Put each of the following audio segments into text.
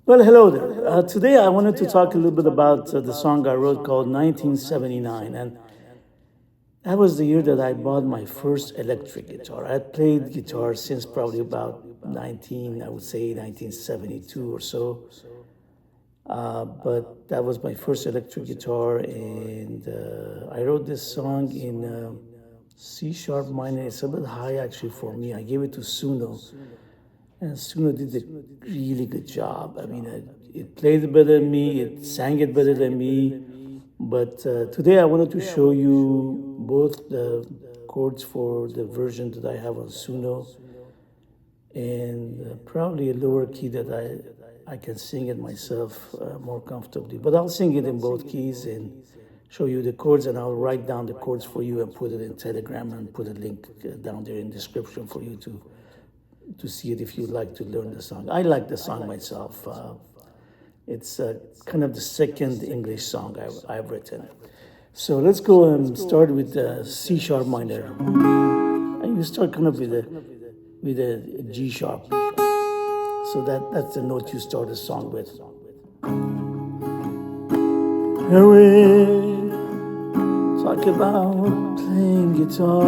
Well, hello there. Today I wanted to talk a little bit about the song I wrote called 1979. And that was the year that I bought my first electric guitar. I had played guitar since probably about 19, I would say 1972 or so. But that was my first electric guitar. And I wrote this song in C sharp minor. It's a bit high actually for me. I gave it to Suno. And Suno did a really good job. I mean, it played it better than me, it sang it better than me. But today I wanted to show you both the chords for the version that I have on Suno and probably a lower key that I can sing it myself more comfortably. But I'll sing it in both keys and show you the chords, and I'll write down the chords for you and put it in Telegram and put a link down there in the description for you to see it if you'd like to learn the song. I like the song myself. It's kind of the second English song I've written. So let's go and start with the C sharp minor. And you start kind of with a G sharp. So that's the note you start the song with. Here we talk about playing guitar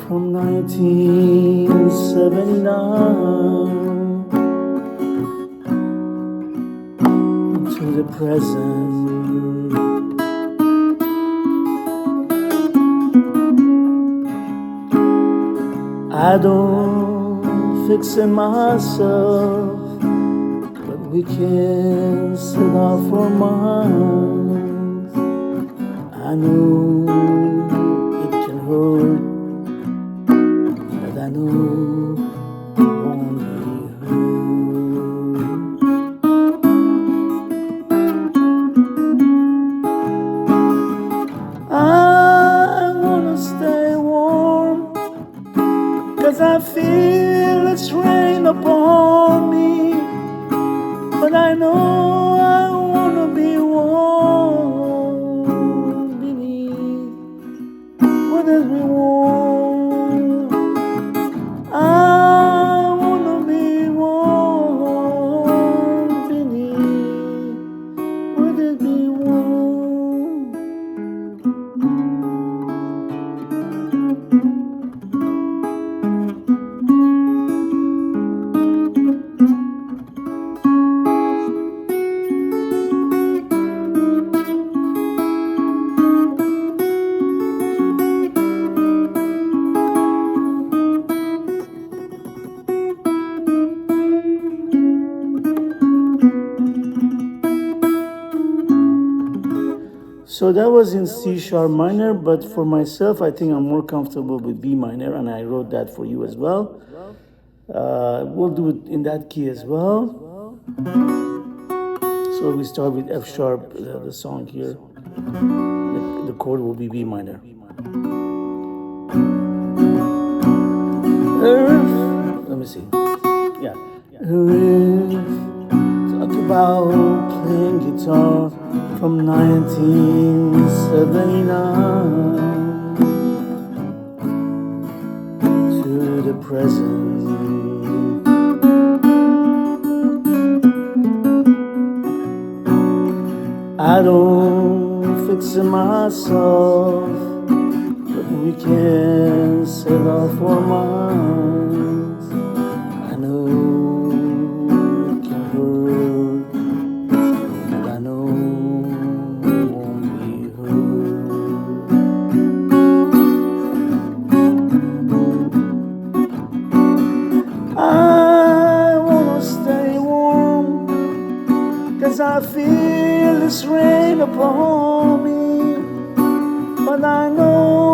from 1979 to the present. I don't fix it myself, but we can set off our minds. I know it can hurt, but I know it won't be hurt. I wanna stay warm, 'cause I feel it's rain upon me. But I know I wanna be warm beneath what is we warm. I wanna be warm beneath what is we warm. So that was in C sharp minor, but for myself, I think I'm more comfortable with B minor, and I wrote that for you as well. We'll do it in that key as well. So we start with F sharp, the song here. The chord will be B minor. Let me see. Yeah. Talk about playing guitar from 1979 to the present. I don't fix it myself, but we can set off our minds. I know it can hurt, but I know it won't be hurt. I wanna stay warm, 'cause I feel this rain upon me. But I know